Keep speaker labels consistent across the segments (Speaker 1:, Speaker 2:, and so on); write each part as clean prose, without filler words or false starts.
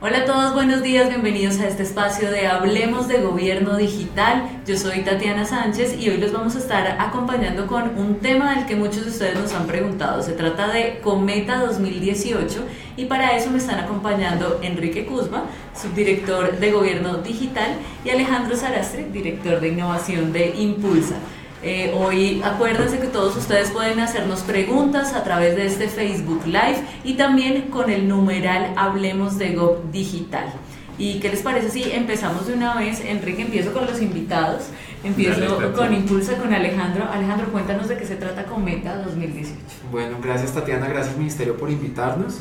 Speaker 1: Hola a todos, buenos días, bienvenidos a este espacio de Hablemos de Gobierno Digital. Yo soy Tatiana Sánchez y hoy los vamos a estar acompañando con un tema del que muchos de ustedes nos han preguntado. Se trata de Cometa 2018 y para eso me están acompañando Enrique Cusma, subdirector de Gobierno Digital, y Alejandro Sarastre, director de Innovación de Impulsa. Hoy acuérdense que todos ustedes pueden hacernos preguntas a través de este Facebook Live y también con el numeral Hablemos de Gov Digital. ¿Y qué les parece si empezamos de una vez? Enrique, empiezo con los invitados, empiezo con Impulsa, con Alejandro. Alejandro, cuéntanos de qué se trata Cometa 2018.
Speaker 2: Bueno, gracias Tatiana, gracias Ministerio por invitarnos.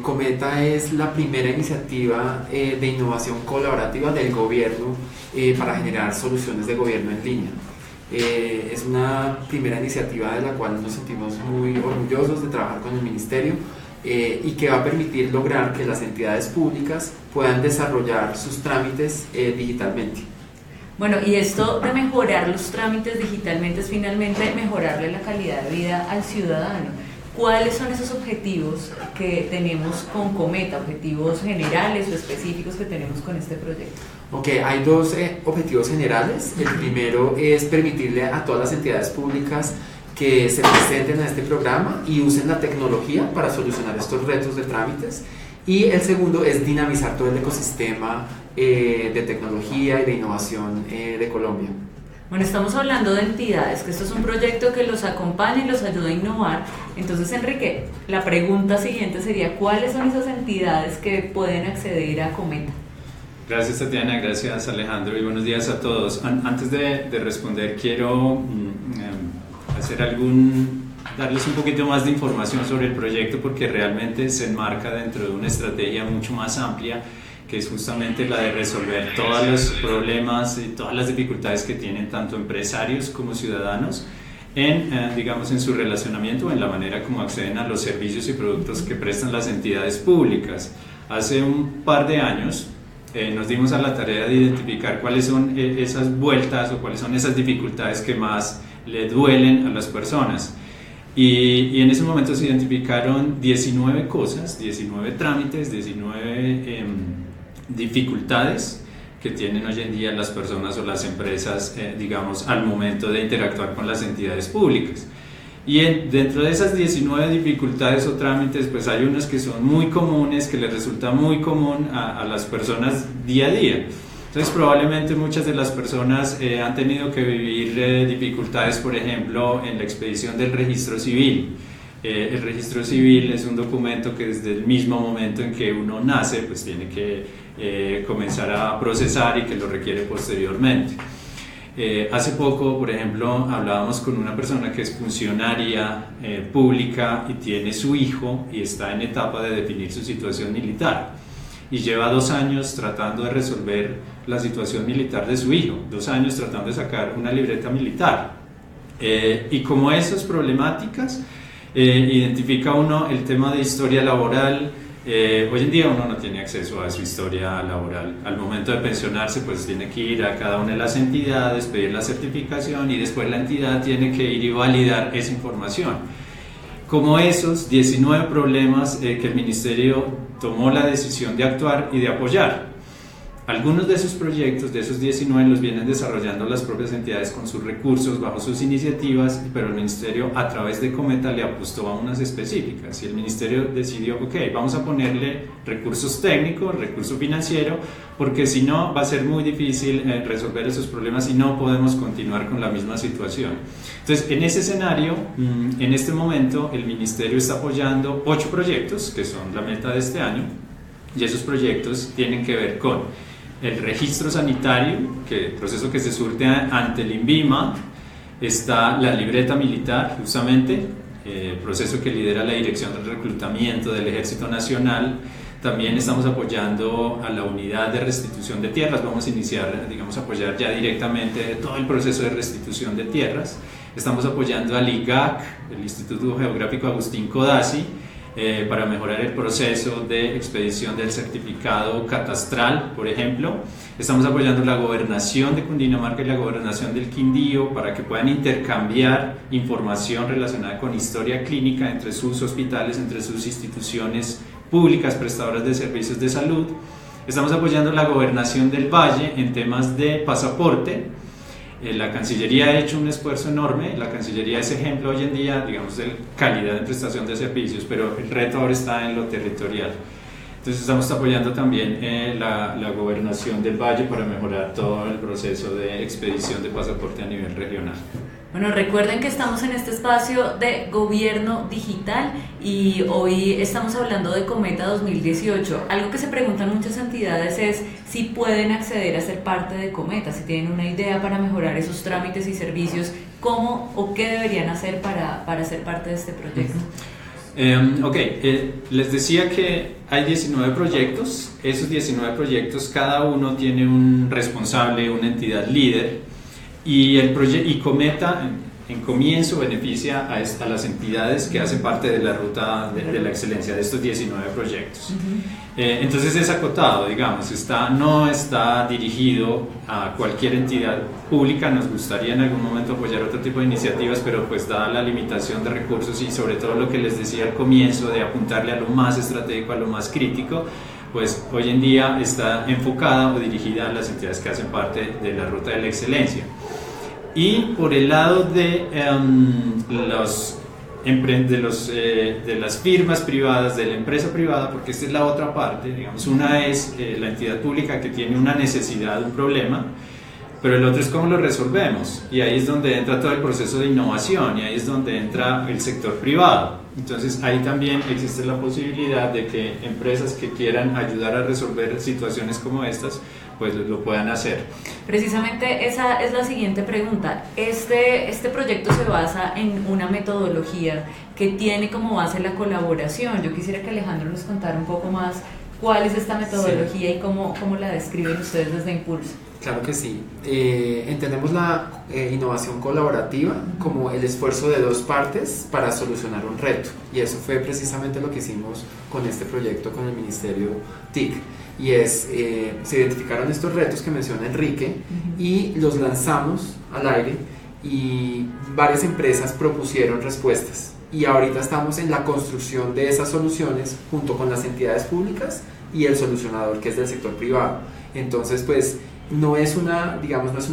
Speaker 2: Cometa es la primera iniciativa de innovación colaborativa del gobierno para generar soluciones de gobierno en línea. Es una primera iniciativa de la cual nos sentimos muy orgullosos de trabajar con el Ministerio y que va a permitir lograr que las entidades públicas puedan desarrollar sus trámites digitalmente.
Speaker 1: Bueno, y esto de mejorar los trámites digitalmente es finalmente mejorarle la calidad de vida al ciudadano. ¿Cuáles son esos objetivos que tenemos con Cometa, objetivos generales o específicos que tenemos con este proyecto?
Speaker 2: Ok, hay dos objetivos generales. El primero es permitirle a todas las entidades públicas que se presenten a este programa y usen la tecnología para solucionar estos retos de trámites. Y el segundo es dinamizar todo el ecosistema de tecnología y de innovación de Colombia.
Speaker 1: Bueno, estamos hablando de entidades, que esto es un proyecto que los acompaña y los ayuda a innovar. Entonces, Enrique, la pregunta siguiente sería, ¿cuáles son esas entidades que pueden acceder a Cometa?
Speaker 3: Gracias Tatiana, gracias Alejandro y buenos días a todos. Antes de responder quiero darles un poquito más de información sobre el proyecto porque realmente se enmarca dentro de una estrategia mucho más amplia que es justamente la de resolver todos los problemas y todas las dificultades que tienen tanto empresarios como ciudadanos en su relacionamiento o en la manera como acceden a los servicios y productos que prestan las entidades públicas. Hace un par de años nos dimos a la tarea de identificar cuáles son esas vueltas o cuáles son esas dificultades que más le duelen a las personas. Y en ese momento se identificaron 19 cosas, 19 trámites, 19 dificultades que tienen hoy en día las personas o las empresas, al momento de interactuar con las entidades públicas. Y dentro de esas 19 dificultades o trámites, pues hay unas que son muy comunes, que les resulta muy común a las personas día a día. Entonces probablemente muchas de las personas han tenido que vivir dificultades, por ejemplo, en la expedición del registro civil. El registro civil es un documento que desde el mismo momento en que uno nace, pues tiene que comenzar a procesar y que lo requiere posteriormente. Hace poco, por ejemplo, hablábamos con una persona que es funcionaria pública y tiene su hijo y está en etapa de definir su situación militar y lleva 2 años tratando de resolver la situación militar de su hijo, 2 años tratando de sacar una libreta militar y como esas problemáticas identifica uno el tema de historia laboral. Hoy en día uno no tiene acceso a su historia laboral. Al momento de pensionarse pues tiene que ir a cada una de las entidades, pedir la certificación y después la entidad tiene que ir y validar esa información. Como esos 19 problemas que el Ministerio tomó la decisión de actuar y de apoyar. Algunos de esos proyectos, de esos 19, los vienen desarrollando las propias entidades con sus recursos, bajo sus iniciativas, pero el Ministerio a través de Cometa le apostó a unas específicas y el Ministerio decidió, ok, vamos a ponerle recursos técnicos, recurso financiero, porque si no va a ser muy difícil resolver esos problemas y no podemos continuar con la misma situación. Entonces, en ese escenario, en este momento, el Ministerio está apoyando 8 proyectos, que son la meta de este año, y esos proyectos tienen que ver con el registro sanitario, el proceso que se surte ante el INVIMA, está la libreta militar, justamente, proceso que lidera la Dirección del Reclutamiento del Ejército Nacional. También estamos apoyando a la unidad de restitución de tierras, vamos a iniciar, apoyar ya directamente todo el proceso de restitución de tierras. Estamos apoyando al IGAC, el Instituto Geográfico Agustín Codazzi, para mejorar el proceso de expedición del certificado catastral, por ejemplo. Estamos apoyando la gobernación de Cundinamarca y la gobernación del Quindío para que puedan intercambiar información relacionada con historia clínica entre sus hospitales, entre sus instituciones públicas prestadoras de servicios de salud. Estamos apoyando la Gobernación del Valle en temas de pasaporte. La Cancillería ha hecho un esfuerzo enorme, la Cancillería es ejemplo hoy en día, digamos, de calidad de prestación de servicios, pero el reto ahora está en lo territorial. Entonces estamos apoyando también la Gobernación del Valle para mejorar todo el proceso de expedición de pasaporte a nivel regional.
Speaker 1: Bueno, recuerden que estamos en este espacio de gobierno digital y hoy estamos hablando de Cometa 2018. Algo que se preguntan muchas entidades es si pueden acceder a ser parte de Cometa, si tienen una idea para mejorar esos trámites y servicios, cómo o qué deberían hacer para ser parte de este proyecto.
Speaker 3: Les decía que hay 19 proyectos, esos 19 proyectos cada uno tiene un responsable, una entidad líder. Y Cometa en comienzo beneficia a las entidades que hacen parte de la ruta de la excelencia de estos 19 proyectos. Entonces es acotado, digamos, no está dirigido a cualquier entidad pública. Nos gustaría en algún momento apoyar otro tipo de iniciativas, pero pues dada la limitación de recursos y sobre todo lo que les decía al comienzo de apuntarle a lo más estratégico, a lo más crítico, pues hoy en día está enfocada o dirigida a las entidades que hacen parte de la ruta de la excelencia. Y por el lado de las firmas privadas, de la empresa privada, porque esta es la otra parte, digamos, una es la entidad pública que tiene una necesidad, un problema, pero el otro es cómo lo resolvemos, y ahí es donde entra todo el proceso de innovación, y ahí es donde entra el sector privado. Entonces ahí también existe la posibilidad de que empresas que quieran ayudar a resolver situaciones como estas, pues lo puedan hacer.
Speaker 1: Precisamente esa es la siguiente pregunta. Este proyecto se basa en una metodología que tiene como base la colaboración. Yo quisiera que Alejandro nos contara un poco más cuál es esta metodología y cómo la describen ustedes desde Impulso.
Speaker 2: Claro que sí. Entendemos la innovación colaborativa como el esfuerzo de dos partes para solucionar un reto, y eso fue precisamente lo que hicimos con este proyecto con el Ministerio TIC, y se identificaron estos retos que menciona Enrique y los lanzamos al aire, y varias empresas propusieron respuestas, y ahorita estamos en la construcción de esas soluciones junto con las entidades públicas y el solucionador, que es del sector privado. Entonces, pues no es una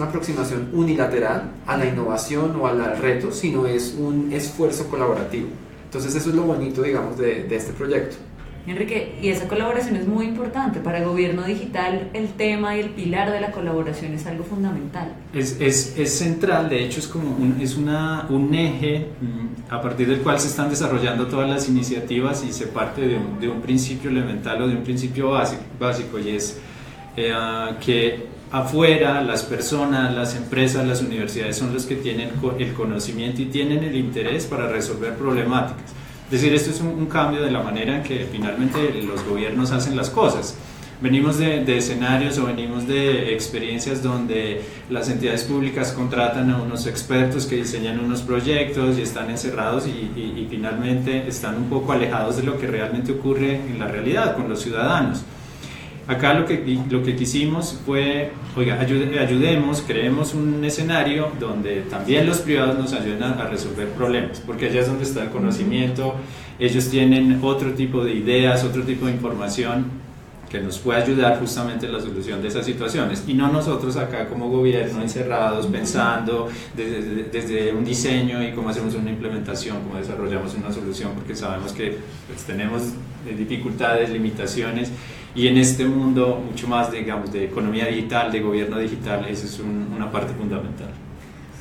Speaker 2: aproximación unilateral a la innovación o al reto, sino es un esfuerzo colaborativo. Entonces eso es lo bonito, digamos, de este proyecto.
Speaker 1: Enrique, y esa colaboración es muy importante para Gobierno Digital. El tema y el pilar de la colaboración es algo fundamental.
Speaker 3: Es central, de hecho es como un eje a partir del cual se están desarrollando todas las iniciativas, y se parte de un principio elemental o de un principio básico, y es que afuera las personas, las empresas, las universidades son los que tienen el conocimiento y tienen el interés para resolver problemáticas. Es decir, esto es un cambio de la manera en que finalmente los gobiernos hacen las cosas. Venimos de escenarios o venimos de experiencias donde las entidades públicas contratan a unos expertos que diseñan unos proyectos y están encerrados y finalmente están un poco alejados de lo que realmente ocurre en la realidad con los ciudadanos. Acá lo que quisimos fue, ayudemos, creemos un escenario donde también los privados nos ayuden a resolver problemas, porque allá es donde está el conocimiento. Ellos tienen otro tipo de ideas, otro tipo de información que nos puede ayudar justamente en la solución de esas situaciones, y no nosotros acá como gobierno encerrados pensando desde un diseño y cómo hacemos una implementación, cómo desarrollamos una solución, porque sabemos que pues, tenemos dificultades, limitaciones, y en este mundo mucho más, digamos, de economía digital, de gobierno digital, esa es una parte fundamental.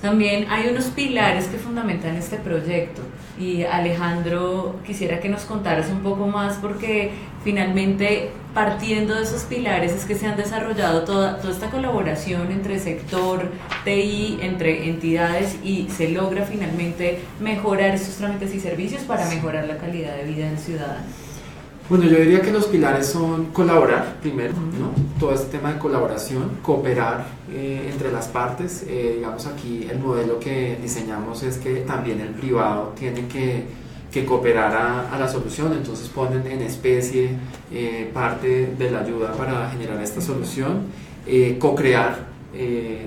Speaker 1: También hay unos pilares que fundamentan este proyecto, y Alejandro, quisiera que nos contaras un poco más, porque finalmente partiendo de esos pilares es que se han desarrollado toda esta colaboración entre sector, TI, entre entidades, y se logra finalmente mejorar estos trámites y servicios para mejorar la calidad de vida del ciudadano.
Speaker 2: Bueno, yo diría que los pilares son colaborar primero, ¿no? Todo este tema de colaboración, cooperar entre las partes. Digamos, aquí el modelo que diseñamos es que también el privado tiene que cooperar a la solución, entonces ponen en especie parte de la ayuda para generar esta solución. Co-crear,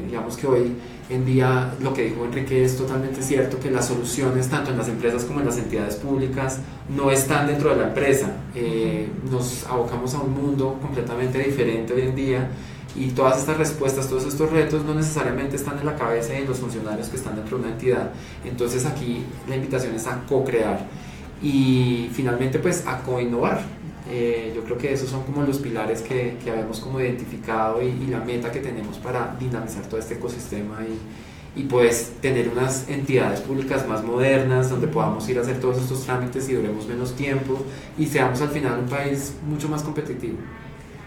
Speaker 2: digamos que hoy en día lo que dijo Enrique es totalmente cierto, que las soluciones tanto en las empresas como en las entidades públicas no están dentro de la empresa. Nos abocamos a un mundo completamente diferente hoy en día y todas estas respuestas, todos estos retos no necesariamente están en la cabeza de los funcionarios que están dentro de una entidad. Entonces aquí la invitación es a co-crear y finalmente pues a co-innovar. Yo creo que esos son como los pilares que habíamos como identificado y la meta que tenemos para dinamizar todo este ecosistema y pues tener unas entidades públicas más modernas donde podamos ir a hacer todos estos trámites y duremos menos tiempo y seamos al final un país mucho más competitivo.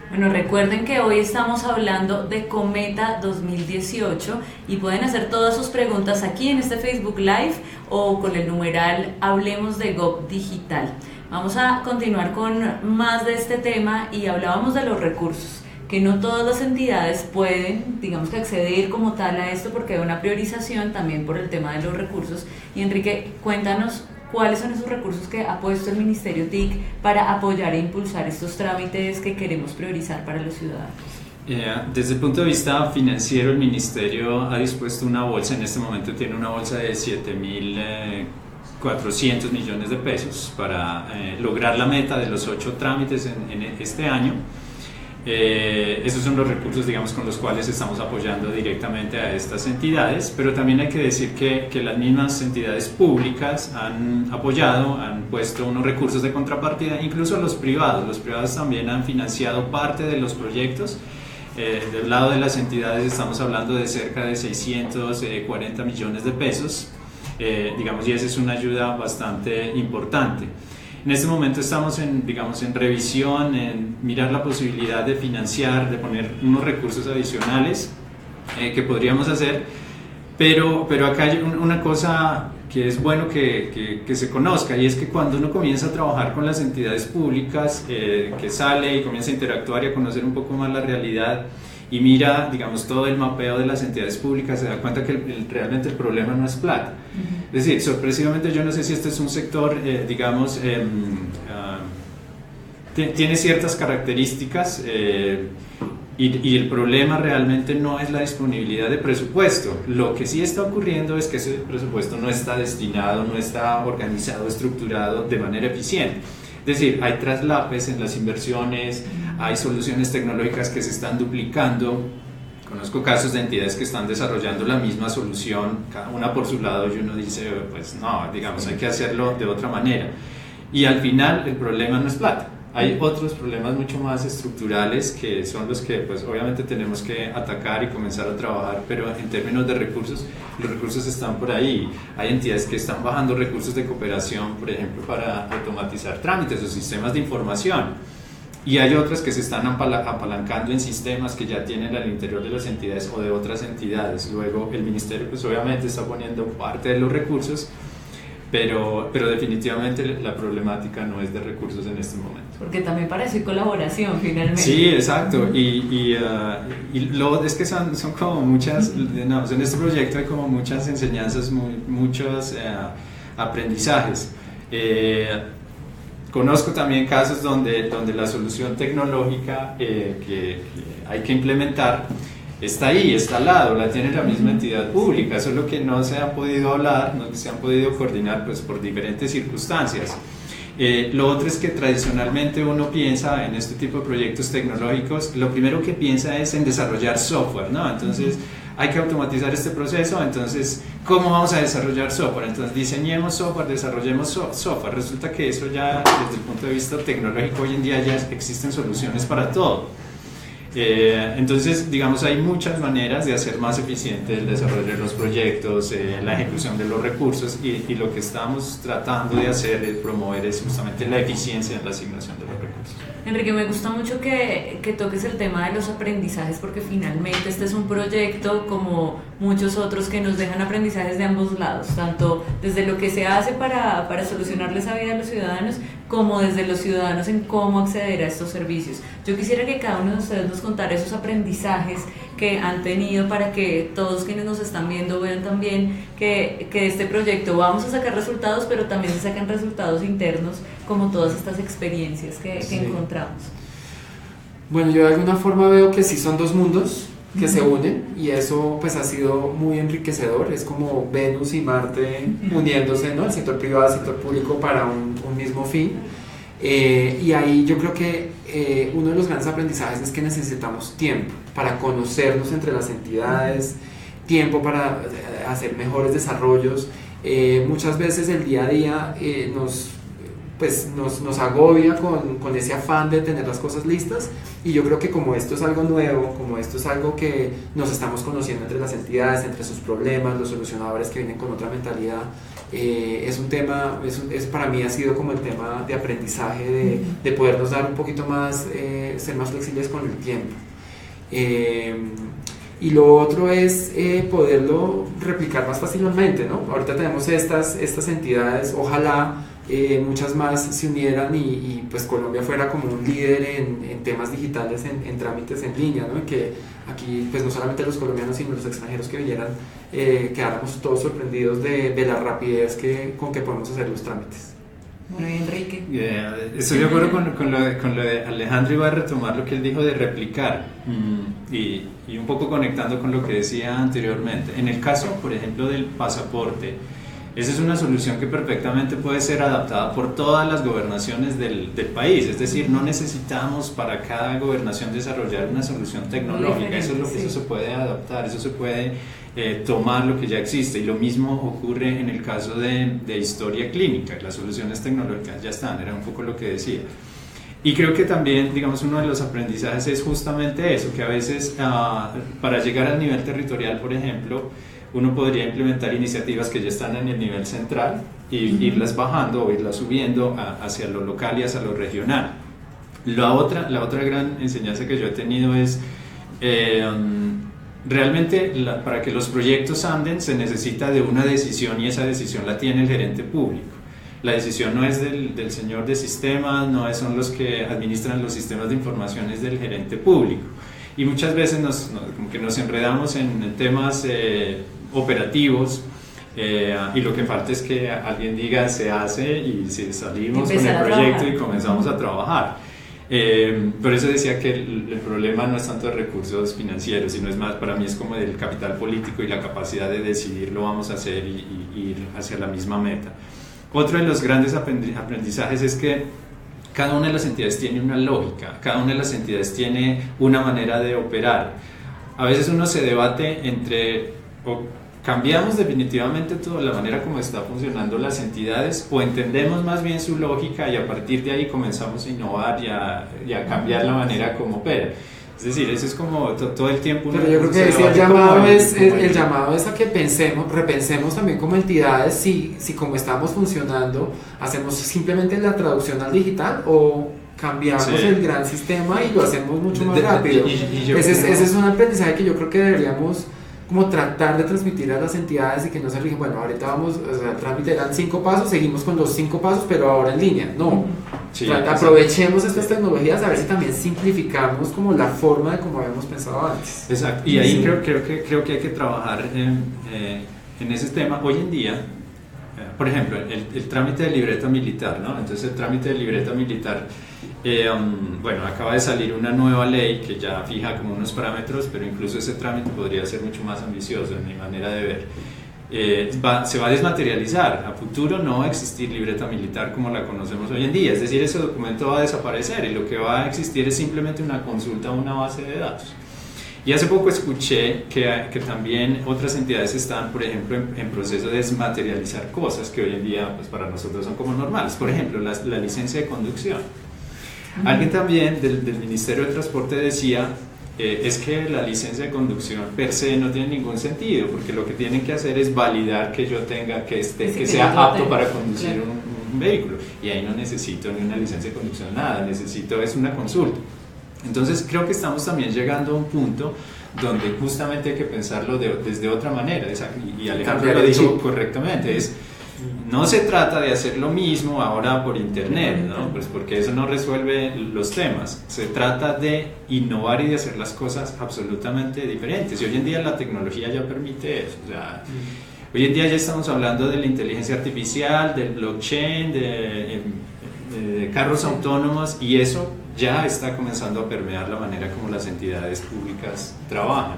Speaker 1: Bueno, recuerden que hoy estamos hablando de Cometa 2018 y pueden hacer todas sus preguntas aquí en este Facebook Live o con el numeral Hablemos de Gov Digital. Vamos a continuar con más de este tema y hablábamos de los recursos, que no todas las entidades pueden, digamos que acceder como tal a esto porque hay una priorización también por el tema de los recursos. Y Enrique, cuéntanos cuáles son esos recursos que ha puesto el Ministerio TIC para apoyar e impulsar estos trámites que queremos priorizar para los ciudadanos.
Speaker 3: Desde el punto de vista financiero, el Ministerio ha dispuesto una bolsa, en este momento tiene una bolsa de 7.400 millones de pesos para lograr la meta de los 8 trámites en este año. Esos son los recursos, digamos, con los cuales estamos apoyando directamente a estas entidades, pero también hay que decir que las mismas entidades públicas han apoyado, han puesto unos recursos de contrapartida, incluso los privados también han financiado parte de los proyectos. Del lado de las entidades estamos hablando de cerca de 640 millones de pesos, digamos, y esa es una ayuda bastante importante. En este momento estamos en revisión, en mirar la posibilidad de financiar, de poner unos recursos adicionales que podríamos hacer, pero acá hay una cosa que es bueno que se conozca, y es que cuando uno comienza a trabajar con las entidades públicas, que sale y comienza a interactuar y a conocer un poco más la realidad y mira, digamos, todo el mapeo de las entidades públicas, se da cuenta que realmente el problema no es plata. Es decir, sorpresivamente yo no sé si este es un sector, tiene ciertas características y el problema realmente no es la disponibilidad de presupuesto. Lo que sí está ocurriendo es que ese presupuesto no está destinado, no está organizado, estructurado de manera eficiente. Es decir, hay traslapes en las inversiones, hay soluciones tecnológicas que se están duplicando. Conozco casos de entidades que están desarrollando la misma solución, cada una por su lado, y uno dice, pues no, digamos, hay que hacerlo de otra manera. Y al final el problema no es plata. Hay otros problemas mucho más estructurales que son los que pues obviamente tenemos que atacar y comenzar a trabajar, pero en términos de recursos, los recursos están por ahí. Hay entidades que están bajando recursos de cooperación, por ejemplo, para automatizar trámites o sistemas de información, y hay otras que se están apalancando en sistemas que ya tienen al interior de las entidades o de otras entidades. Luego el Ministerio pues obviamente está poniendo parte de los recursos, pero definitivamente la problemática no es de recursos en este momento.
Speaker 1: Porque también para eso hay colaboración finalmente.
Speaker 3: Sí, exacto, y lo es que son como muchas, digamos, en este proyecto hay como muchas enseñanzas, muchos aprendizajes. Conozco también casos donde la solución tecnológica que hay que implementar está ahí, está al lado, la tiene la misma entidad pública, solo que no se han podido hablar, no se han podido coordinar pues, por diferentes circunstancias. Lo otro es que tradicionalmente uno piensa en este tipo de proyectos tecnológicos, lo primero que piensa es en desarrollar software, ¿no? Entonces hay que automatizar este proceso, entonces ¿cómo vamos a desarrollar software? Entonces diseñemos software, desarrollemos software. Resulta que eso ya desde el punto de vista tecnológico hoy en día ya existen soluciones para todo. Entonces, digamos, hay muchas maneras de hacer más eficiente el desarrollo de los proyectos, la ejecución de los recursos, y lo que estamos tratando de hacer es promover justamente la eficiencia en la asignación de los recursos.
Speaker 1: Enrique, me gusta mucho que toques el tema de los aprendizajes, porque finalmente este es un proyecto como muchos otros que nos dejan aprendizajes de ambos lados, tanto desde lo que se hace para solucionarles la vida a los ciudadanos, como desde los ciudadanos en cómo acceder a estos servicios. Yo quisiera que cada uno de ustedes nos contara esos aprendizajes que han tenido para que todos quienes nos están viendo vean también que de este proyecto vamos a sacar resultados, pero también se sacan resultados internos, como todas estas experiencias que encontramos.
Speaker 2: Bueno, yo de alguna forma veo que sí son dos mundos. que se unen, y eso pues ha sido muy enriquecedor. Es como Venus y Marte uniéndose, ¿no? El sector privado y el sector público para un mismo fin. Y ahí yo creo que uno de los grandes aprendizajes es que necesitamos tiempo para conocernos entre las entidades, tiempo para hacer mejores desarrollos. Muchas veces el día a día nos agobia con ese afán de tener las cosas listas, y yo creo que como esto es algo nuevo, como esto es algo que nos estamos conociendo entre las entidades, entre sus problemas, los solucionadores que vienen con otra mentalidad, es un tema, para mí ha sido como el tema de aprendizaje, de podernos dar un poquito más, ser más flexibles con el tiempo. Y lo otro es poderlo replicar más fácilmente, ¿no? Ahorita tenemos estas entidades, ojalá muchas más se unieran y pues Colombia fuera como un líder en temas digitales, en trámites en línea, ¿no? Y que aquí pues no solamente los colombianos sino los extranjeros que vinieran quedáramos todos sorprendidos de la rapidez con que podemos hacer los trámites.
Speaker 1: Bueno, y Enrique.
Speaker 3: Estoy de acuerdo con lo de Alejandro, iba a retomar lo que él dijo de replicar y un poco conectando con lo que decía anteriormente. En el caso, por ejemplo, del pasaporte, esa es una solución que perfectamente puede ser adaptada por todas las gobernaciones del país, es decir, no necesitamos para cada gobernación desarrollar una solución tecnológica, eso se puede adaptar, eso se puede tomar lo que ya existe, y lo mismo ocurre en el caso de historia clínica, las soluciones tecnológicas ya están, era un poco lo que decía. Y creo que también, digamos, uno de los aprendizajes es justamente eso, que a veces para llegar al nivel territorial, por ejemplo, uno podría implementar iniciativas que ya están en el nivel central y irlas bajando o irlas subiendo hacia lo local y hacia lo regional. La otra gran enseñanza que yo he tenido es realmente para que los proyectos anden se necesita de una decisión, y esa decisión la tiene el gerente público. La decisión no es del señor de sistemas, son los que administran los sistemas de información, es del gerente público. Y muchas veces como que nos enredamos en temas operativos, y lo que falta es que alguien diga se hace y si salimos con el proyecto y comenzamos a trabajar. Por eso decía que el problema no es tanto de recursos financieros, sino es más, para mí es como del capital político y la capacidad de decidir lo vamos a hacer y ir hacia la misma meta. Otro de los grandes aprendizajes es que cada una de las entidades tiene una lógica, cada una de las entidades tiene una manera de operar. A veces uno se debate entre o cambiamos definitivamente toda la manera como está funcionando las entidades, o entendemos más bien su lógica y a partir de ahí comenzamos a innovar y a cambiar la manera como opera. Es decir, eso es como todo el tiempo.
Speaker 2: Pero yo creo que el llamado es a que repensemos también como entidades si como estamos funcionando, hacemos simplemente la traducción al digital o cambiamos el gran sistema y lo hacemos mucho más rápido. Ese es un aprendizaje que yo creo que deberíamos como tratar de transmitir a las entidades y que no se rigen, bueno, ahorita vamos, el trámite eran 5 pasos, seguimos con los 5 pasos, pero ahora en línea. No, aprovechemos estas tecnologías a ver si también simplificamos como la forma de como habíamos pensado antes.
Speaker 3: Exacto, y ahí creo que hay que trabajar en ese tema. Hoy en día, por ejemplo, el trámite de libreta militar, ¿no? Entonces el trámite de libreta militar, acaba de salir una nueva ley que ya fija como unos parámetros, pero incluso ese trámite podría ser mucho más ambicioso en mi manera de ver. Se va a desmaterializar, a futuro no va a existir libreta militar como la conocemos hoy en día, es decir, ese documento va a desaparecer y lo que va a existir es simplemente una consulta a una base de datos. Y hace poco escuché que también otras entidades están, por ejemplo, en proceso de desmaterializar cosas que hoy en día pues, para nosotros son como normales, por ejemplo, la licencia de conducción. Alguien también del Ministerio de Transporte decía es que la licencia de conducción per se no tiene ningún sentido, porque lo que tienen que hacer es validar que yo tenga, que sea apto para conducir un vehículo, y ahí no necesito ni una licencia de conducción, nada, necesito es una consulta. Entonces creo que estamos también llegando a un punto donde justamente hay que pensarlo desde otra manera, y Alejandro lo dijo correctamente, no se trata de hacer lo mismo ahora por internet, ¿no? Pues porque eso no resuelve los temas, se trata de innovar y de hacer las cosas absolutamente diferentes, y hoy en día la tecnología ya permite eso, o sea, hoy en día ya estamos hablando de la inteligencia artificial, del blockchain, de carros autónomos, y eso ya está comenzando a permear la manera como las entidades públicas trabajan.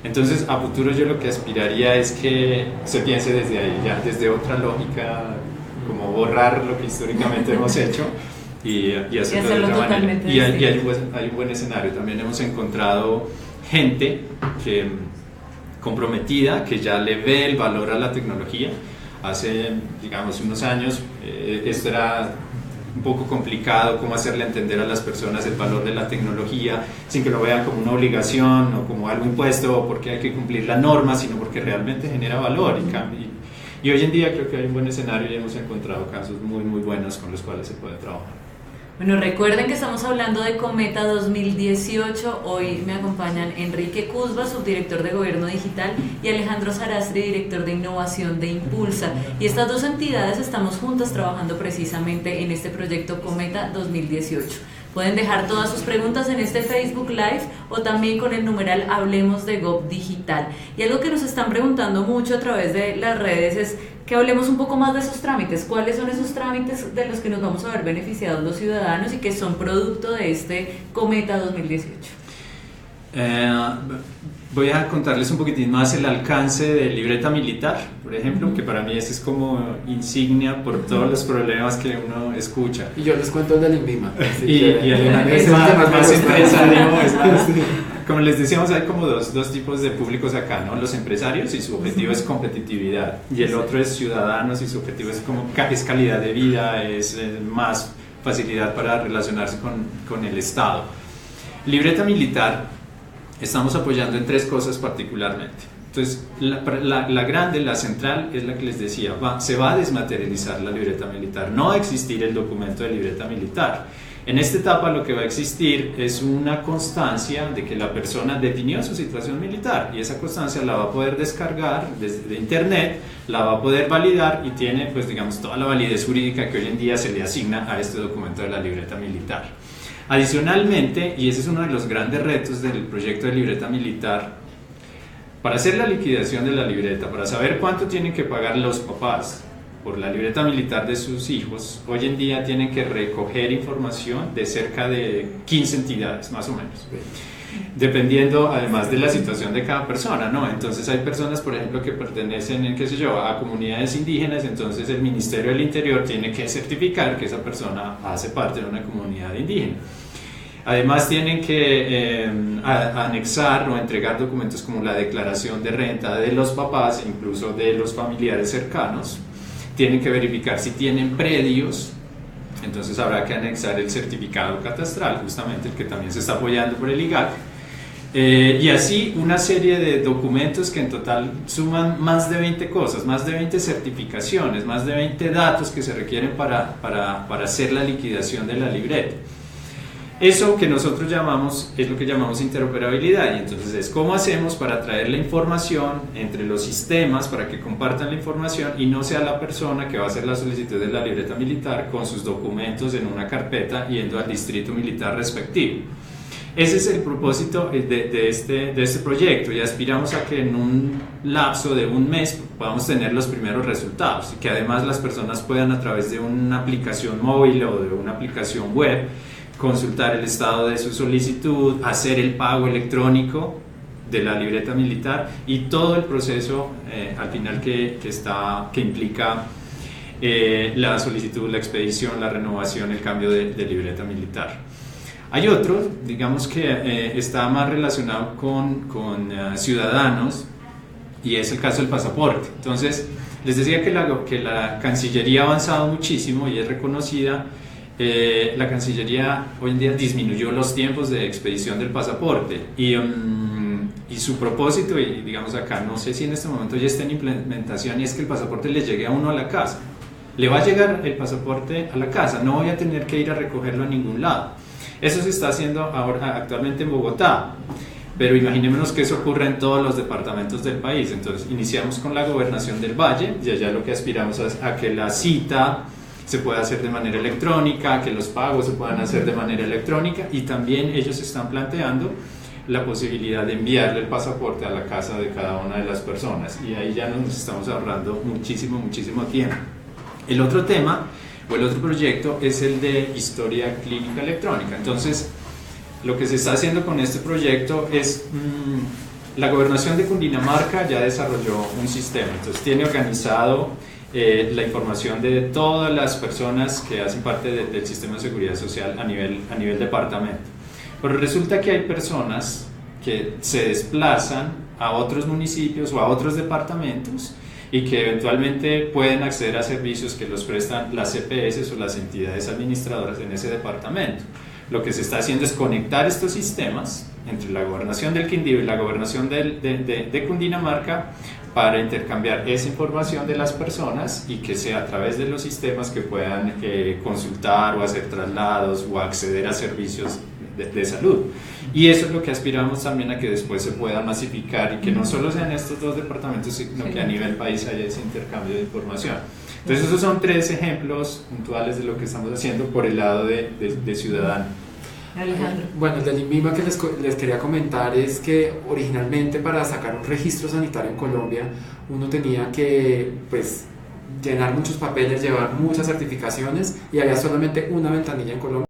Speaker 3: Entonces, a futuro yo lo que aspiraría es que se piense desde ahí, ya desde otra lógica, como borrar lo que históricamente hemos hecho y hacerlo de otra manera. Y hay un buen escenario. También hemos encontrado gente comprometida, que ya le ve el valor a la tecnología. Hace, digamos, unos años esto era un poco complicado, cómo hacerle entender a las personas el valor de la tecnología sin que lo vean como una obligación o como algo impuesto o porque hay que cumplir la norma, sino porque realmente genera valor y hoy en día creo que hay un buen escenario y hemos encontrado casos muy muy buenos con los cuales se puede trabajar.
Speaker 1: Bueno, recuerden que estamos hablando de Cometa 2018. Hoy me acompañan Enrique Cusba, subdirector de Gobierno Digital, y Alejandro Sarastri, director de Innovación de Impulsa. Y estas dos entidades estamos juntas trabajando precisamente en este proyecto Cometa 2018. Pueden dejar todas sus preguntas en este Facebook Live o también con el numeral Hablemos de Gov Digital. Y algo que nos están preguntando mucho a través de las redes es que hablemos un poco más de esos trámites. ¿Cuáles son esos trámites de los que nos vamos a ver beneficiados los ciudadanos y que son producto de este Cometa 2018?
Speaker 3: Voy a contarles un poquitín más el alcance de libreta militar, por ejemplo, que para mí ese es como insignia por todos los problemas que uno escucha.
Speaker 2: Y yo les cuento el del INVIMA.
Speaker 3: Y Alejandro es más empresario, como les decíamos, hay como dos tipos de públicos acá, ¿no? Los empresarios y su objetivo es competitividad, y el otro es ciudadanos y su objetivo es es calidad de vida, es más facilidad para relacionarse con el Estado. Libreta militar estamos apoyando en tres cosas particularmente. Entonces, la grande, la central, es la que les decía, se va a desmaterializar la libreta militar, no va a existir el documento de libreta militar. En esta etapa lo que va a existir es una constancia de que la persona definió su situación militar, y esa constancia la va a poder descargar desde internet, la va a poder validar y tiene, pues digamos, toda la validez jurídica que hoy en día se le asigna a este documento de la libreta militar. Adicionalmente, y ese es uno de los grandes retos del proyecto de libreta militar, para hacer la liquidación de la libreta, para saber cuánto tienen que pagar los papás por la libreta militar de sus hijos, hoy en día tienen que recoger información de cerca de 15 entidades, más o menos, dependiendo además de la situación de cada persona, ¿no? Entonces hay personas, por ejemplo, que pertenecen, qué sé yo, a comunidades indígenas, entonces el Ministerio del Interior tiene que certificar que esa persona hace parte de una comunidad indígena. Además tienen que anexar o entregar documentos como la declaración de renta de los papás, incluso de los familiares cercanos. Tienen que verificar si tienen predios, entonces habrá que anexar el certificado catastral, justamente el que también se está apoyando por el IGAC, y así una serie de documentos que en total suman más de 20 cosas, más de 20 certificaciones, más de 20 datos que se requieren para hacer la liquidación de la libreta. Eso que nosotros llamamos, es lo que llamamos interoperabilidad, y entonces es cómo hacemos para traer la información entre los sistemas para que compartan la información y no sea la persona que va a hacer la solicitud de la libreta militar con sus documentos en una carpeta yendo al distrito militar respectivo. Ese es el propósito de este proyecto, y aspiramos a que en un lapso de un mes podamos tener los primeros resultados y que además las personas puedan, a través de una aplicación móvil o de una aplicación web, consultar el estado de su solicitud, hacer el pago electrónico de la libreta militar y todo el proceso al final que implica la solicitud, la expedición, la renovación, el cambio de libreta militar. Hay otro, digamos que está más relacionado con ciudadanos, y es el caso del pasaporte. Entonces, les decía que la Cancillería ha avanzado muchísimo y es reconocida. La Cancillería hoy en día disminuyó los tiempos de expedición del pasaporte y su propósito, y digamos acá, no sé si en este momento ya está en implementación, y es que el pasaporte le llegue a uno a la casa. Le va a llegar el pasaporte a la casa, no voy a tener que ir a recogerlo a ningún lado. Eso se está haciendo actualmente en Bogotá, pero imaginémonos que eso ocurre en todos los departamentos del país. Entonces iniciamos con la Gobernación del Valle, y allá lo que aspiramos es a que la cita se pueda hacer de manera electrónica, que los pagos se puedan hacer de manera electrónica, y también ellos están planteando la posibilidad de enviarle el pasaporte a la casa de cada una de las personas, y ahí ya nos estamos ahorrando muchísimo tiempo. El otro tema o el otro proyecto es el de historia clínica electrónica. Entonces, lo que se está haciendo con este proyecto es, la gobernación de Cundinamarca ya desarrolló un sistema, entonces tiene organizado la información de todas las personas que hacen parte del sistema de seguridad social a nivel departamento. Pero resulta que hay personas que se desplazan a otros municipios o a otros departamentos y que eventualmente pueden acceder a servicios que los prestan las EPS o las entidades administradoras en ese departamento. Lo que se está haciendo es conectar estos sistemas entre la gobernación del Quindío y la gobernación de Cundinamarca para intercambiar esa información de las personas y que sea a través de los sistemas que puedan consultar o hacer traslados o acceder a servicios de salud. Y eso es lo que aspiramos también a que después se pueda masificar y que no solo sean estos dos departamentos, sino que a nivel país haya ese intercambio de información. Entonces esos son 3 ejemplos puntuales de lo que estamos haciendo por el lado de Ciudadano.
Speaker 1: Alejandro.
Speaker 2: Bueno, el del INVIMA que les quería comentar es que originalmente para sacar un registro sanitario en Colombia uno tenía que llenar muchos papeles, llevar muchas certificaciones y había solamente una ventanilla en Colombia